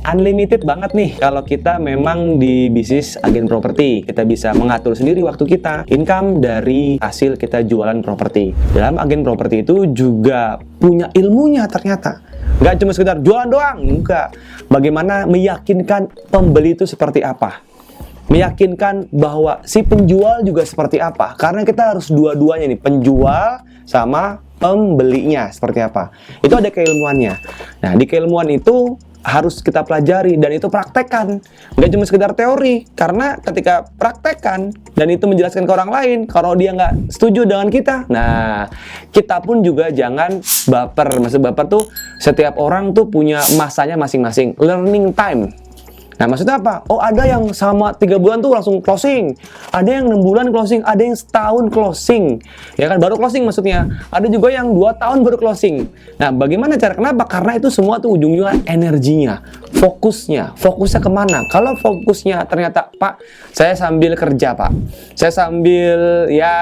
unlimited banget nih kalau kita memang di bisnis agen properti. Kita bisa mengatur sendiri waktu kita, income dari hasil kita jualan properti. Dalam agen properti itu juga punya ilmunya ternyata. Nggak cuma sekedar jualan doang, enggak. Bagaimana meyakinkan pembeli itu seperti apa? Meyakinkan bahwa si penjual juga seperti apa? Karena kita harus dua-duanya nih, penjual sama pembelinya seperti apa. Itu ada keilmuannya. Nah, di keilmuan itu harus kita pelajari dan itu praktekkan. Nggak cuma sekedar teori, karena ketika praktekkan dan itu menjelaskan ke orang lain, kalau dia nggak setuju dengan kita, nah kita pun juga jangan baper. Maksud baper tuh setiap orang tuh punya masanya masing-masing, learning time. Nah, maksudnya apa? Oh, ada yang sama 3 bulan tuh langsung closing. Ada yang 6 bulan closing, ada yang setahun closing. Ya kan, baru closing maksudnya. Ada juga yang 2 tahun baru closing. Nah, bagaimana cara? Kenapa? Karena itu semua tuh ujung-ujungnya energinya, fokusnya kemana? Kalau fokusnya ternyata, Pak, saya sambil kerja, Pak. Saya sambil ya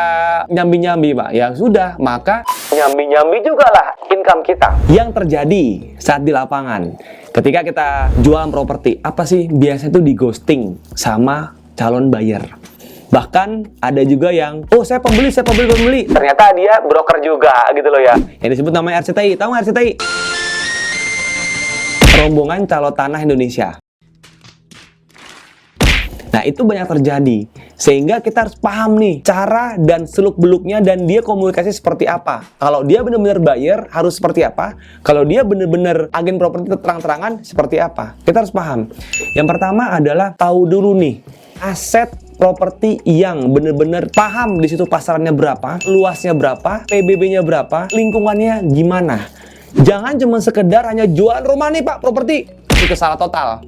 nyambi-nyambi, Pak. Ya sudah, maka nyambi-nyambi juga lah income kita. Yang terjadi saat di lapangan, ketika kita jualan properti, apa sih? Biasanya tuh di ghosting sama calon buyer. Bahkan ada juga yang, oh saya pembeli. Ternyata dia broker juga gitu loh ya. Yang disebut namanya RCTI. Tahu nggak RCTI? Rombongan Calon Tanah Indonesia. Nah, itu banyak terjadi. Sehingga kita harus paham nih cara dan seluk-beluknya dan dia komunikasi seperti apa. Kalau dia benar-benar buyer harus seperti apa. Kalau dia benar-benar agen properti terang-terangan seperti apa. Kita harus paham. Yang pertama adalah tahu dulu nih aset properti yang benar-benar paham di situ pasarannya berapa, luasnya berapa, PBB-nya berapa, lingkungannya gimana. Jangan cuma sekedar hanya jual rumah nih Pak, properti. Itu salah total.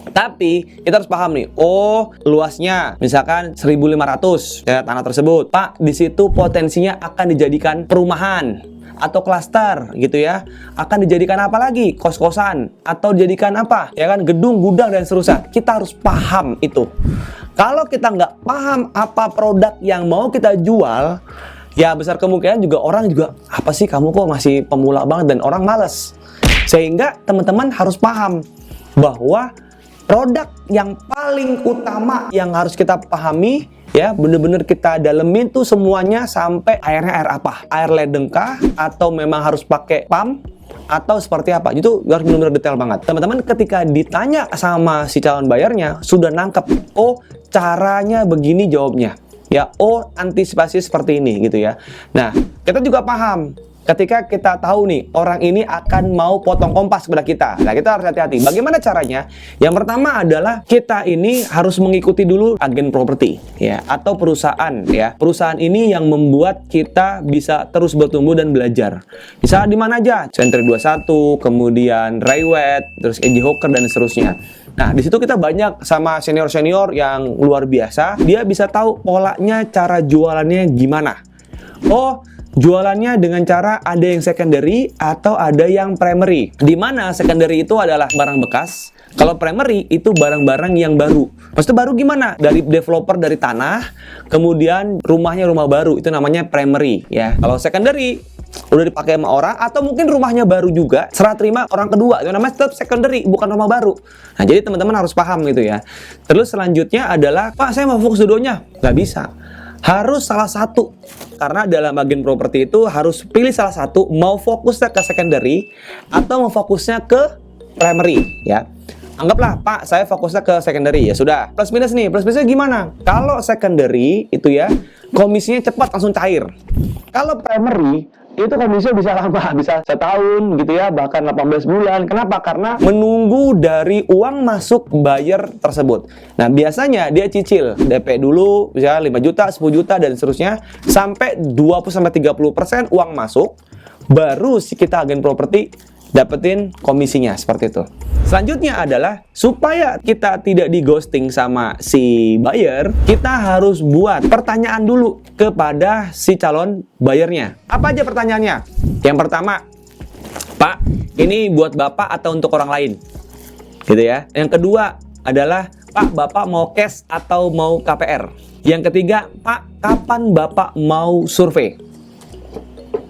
Tapi kita harus paham nih, oh luasnya misalkan 1.500 ya tanah tersebut. Pak, di situ potensinya akan dijadikan perumahan atau klaster gitu ya. Akan dijadikan apa lagi? Kos-kosan atau dijadikan apa? Ya kan, gedung, gudang dan seterusnya. Kita harus paham itu. Kalau kita nggak paham apa produk yang mau kita jual, ya besar kemungkinan juga orang juga, apa sih kamu kok masih pemula banget, dan orang males. Sehingga teman-teman harus paham bahwa produk yang paling utama yang harus kita pahami, ya bener-bener kita dalemin tuh semuanya sampai airnya air apa? Air ledeng kah? Atau memang harus pakai pump? Atau seperti apa? Itu harus benar-benar detail banget. Teman-teman ketika ditanya sama si calon bayarnya, sudah nangkep, oh caranya begini jawabnya. Ya, oh antisipasi seperti ini gitu ya. Nah, kita juga paham ketika kita tahu nih orang ini akan mau potong kompas kepada kita. Nah, kita harus hati-hati. Bagaimana caranya? Yang pertama adalah kita ini harus mengikuti dulu agen properti ya atau perusahaan ya. Perusahaan ini yang membuat kita bisa terus bertumbuh dan belajar. Bisa di mana aja? Century 21, kemudian Raywet, terus AJ Hawker dan seterusnya. Nah, di situ kita banyak sama senior-senior yang luar biasa. Dia bisa tahu polanya, cara jualannya gimana. Oh, jualannya dengan cara ada yang secondary atau ada yang primary. Di mana secondary itu adalah barang bekas. Kalau primary itu barang-barang yang baru. Maksudnya baru gimana? Dari developer dari tanah, kemudian rumahnya rumah baru. Itu namanya primary ya. Kalau secondary udah dipakai sama orang atau mungkin rumahnya baru juga, serah terima orang kedua. Itu namanya tetap secondary, bukan rumah baru. Nah, jadi teman-teman harus paham gitu ya. Terus selanjutnya adalah, Pak, saya mau fokus dua-duanya. Nggak bisa. Harus salah satu. Karena dalam agen properti itu harus pilih salah satu, mau fokusnya ke secondary atau mau fokusnya ke primary ya. Anggaplah, Pak, saya fokusnya ke secondary, ya sudah. Plus minus nih, plus minusnya gimana? Kalau secondary itu ya, komisinya cepat langsung cair. Kalau primary itu komisinya bisa lama, bisa setahun gitu ya, bahkan 18 bulan. Kenapa? Karena menunggu dari uang masuk buyer tersebut. Nah, biasanya dia cicil DP dulu, misalnya 5 juta, 10 juta, dan seterusnya, sampai 20-30% uang masuk, baru si kita agen properti dapetin komisinya, seperti itu. Selanjutnya adalah, supaya kita tidak di ghosting sama si buyer, kita harus buat pertanyaan dulu kepada si calon buyernya. Apa aja pertanyaannya? Yang pertama, Pak, ini buat Bapak atau untuk orang lain? Gitu ya. Yang kedua adalah, Pak, Bapak mau cash atau mau KPR? Yang ketiga, Pak, kapan Bapak mau survei?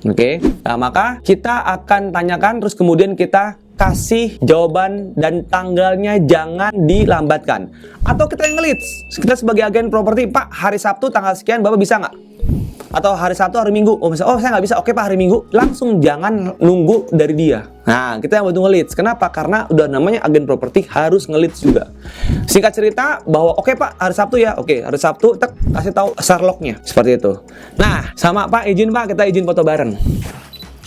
Oke, nah maka kita akan tanyakan, terus kemudian kita kasih jawaban dan tanggalnya jangan dilambatkan. Atau kita yang nge-leads, kita sebagai agen properti, Pak, hari Sabtu tanggal sekian Bapak bisa nggak? Atau hari Sabtu, hari Minggu, saya nggak bisa, oke Pak, hari Minggu. Langsung jangan nunggu dari dia. Nah, kita yang butuh nge-leads. Kenapa? Karena udah namanya agen properti harus nge-leads juga. Singkat cerita bahwa oke Pak, hari Sabtu ya. Oke, hari Sabtu kita kasih tahu Sherlocknya. Seperti itu. Nah, sama Pak, izin Pak, kita izin foto bareng.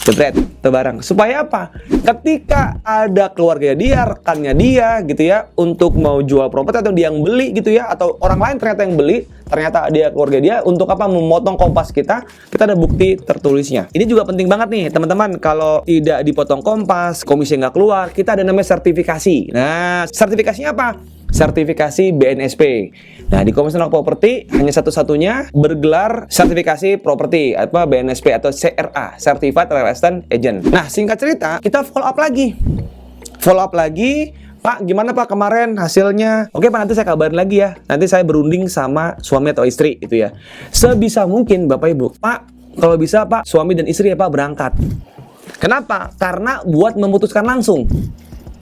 Jepret, foto bareng. Supaya apa? Ketika ada keluarga dia, rekannya dia gitu ya, untuk mau jual properti atau dia yang beli gitu ya, atau orang lain ternyata yang beli, ternyata dia keluarga dia, untuk apa? Memotong kompas kita ada bukti tertulisnya. Ini juga penting banget nih teman-teman, kalau tidak dipotong kompas, komisi nggak keluar, kita ada namanya sertifikasi. Nah, sertifikasinya apa? Sertifikasi BNSP. Nah, di Komisi Nasional Properti hanya satu-satunya bergelar sertifikasi properti apa BNSP atau CRA, Certified Real Estate Agent. Nah, singkat cerita, kita follow up lagi. Follow up lagi, Pak, gimana Pak kemarin hasilnya? Oke Pak, nanti saya kabarin lagi ya. Nanti saya berunding sama suami atau istri itu ya. Sebisa mungkin Bapak Ibu, Pak, kalau bisa Pak, suami dan istri ya Pak berangkat. Kenapa? Karena buat memutuskan langsung.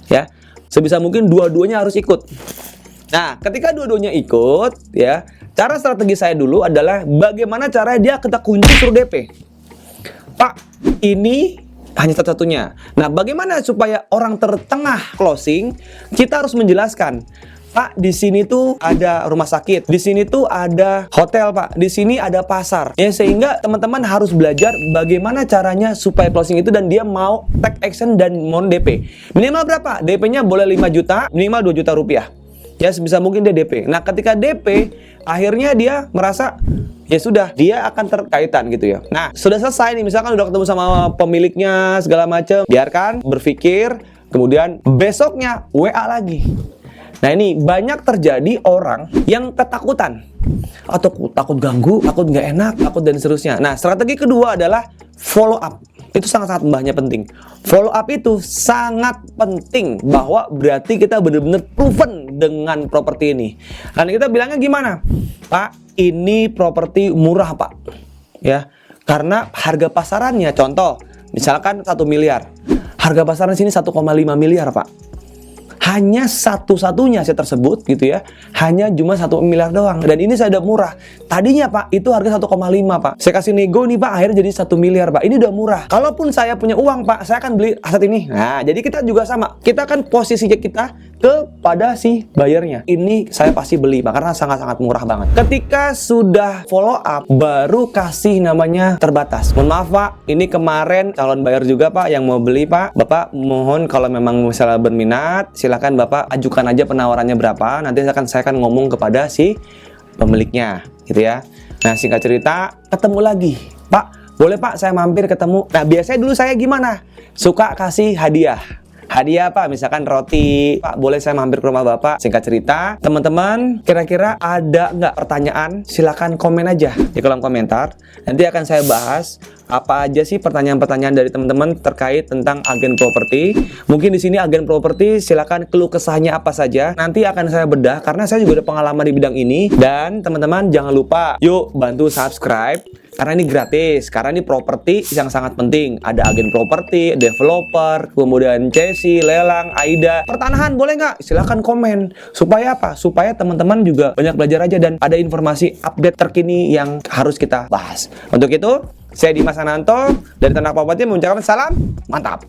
Ya. Sebisa mungkin dua-duanya harus ikut. Nah, ketika dua-duanya ikut, ya, cara strategi saya dulu adalah bagaimana cara dia kita kunci suruh DP. Pak, ini hanya satu-satunya. Nah, bagaimana supaya orang tertengah closing? Kita harus menjelaskan. Pak, di sini tuh ada rumah sakit, di sini tuh ada hotel, Pak, di sini ada pasar. Ya, sehingga teman-teman harus belajar bagaimana caranya supaya closing itu dan dia mau take action dan mau DP. Minimal berapa? DP-nya boleh 5 juta, minimal 2 juta rupiah. Ya, sebisa mungkin dia DP. Nah, ketika DP, akhirnya dia merasa ya sudah, dia akan terkaitan gitu ya. Nah, sudah selesai nih, misalkan udah ketemu sama pemiliknya segala macam, biarkan berpikir, kemudian besoknya WA lagi. Nah, ini banyak terjadi orang yang ketakutan atau takut ganggu, takut nggak enak, takut dan seterusnya. Nah, strategi kedua adalah follow up. Itu sangat-sangat mbahnya penting. Follow up itu sangat penting, bahwa berarti kita benar-benar proven dengan properti ini. Nah, kita bilangnya gimana? Pak, ini properti murah Pak. Ya, karena harga pasarannya, contoh, misalkan 1 miliar. Harga pasaran sini 1,5 miliar Pak. Hanya satu-satunya saya tersebut gitu ya, hanya cuma 1 miliar doang. Dan ini saya udah murah. Tadinya Pak, itu harga 1,5 Pak. Saya kasih nego nih Pak, akhirnya jadi 1 miliar Pak. Ini udah murah. Kalaupun saya punya uang Pak, saya akan beli aset ini. Nah, jadi kita juga sama. Kita kan posisinya kita kepada si buyernya. Ini saya pasti beli Pak, karena sangat-sangat murah banget. Ketika sudah follow up, baru kasih namanya terbatas. Mohon maaf Pak, ini kemarin calon buyer juga Pak yang mau beli Pak. Bapak mohon kalau memang misalnya berminat, silakan Bapak ajukan aja penawarannya berapa. Nanti saya akan ngomong kepada si pemiliknya, gitu ya. Nah, singkat cerita, ketemu lagi. Pak, boleh Pak saya mampir ketemu. Nah, biasanya dulu saya gimana? Suka kasih hadiah. Hadiah Pak, misalkan roti. Pak, boleh saya mampir ke rumah Bapak? Singkat cerita, teman-teman, kira-kira ada nggak pertanyaan? Silakan komen aja di kolom komentar. Nanti akan saya bahas apa aja sih pertanyaan-pertanyaan dari teman-teman terkait tentang agen properti. Mungkin di sini agen properti silakan keluh kesahnya apa saja. Nanti akan saya bedah karena saya juga ada pengalaman di bidang ini. Dan teman-teman jangan lupa, yuk bantu subscribe. Karena ini gratis, karena ini properti yang sangat penting. Ada agen properti, developer, kemudian CESI, lelang, AIDA. Pertanahan boleh nggak? Silahkan komen. Supaya apa? Supaya teman-teman juga banyak belajar aja dan ada informasi update terkini yang harus kita bahas. Untuk itu, saya Dimas Ananto dari Tanah Properti mengucapkan salam mantap.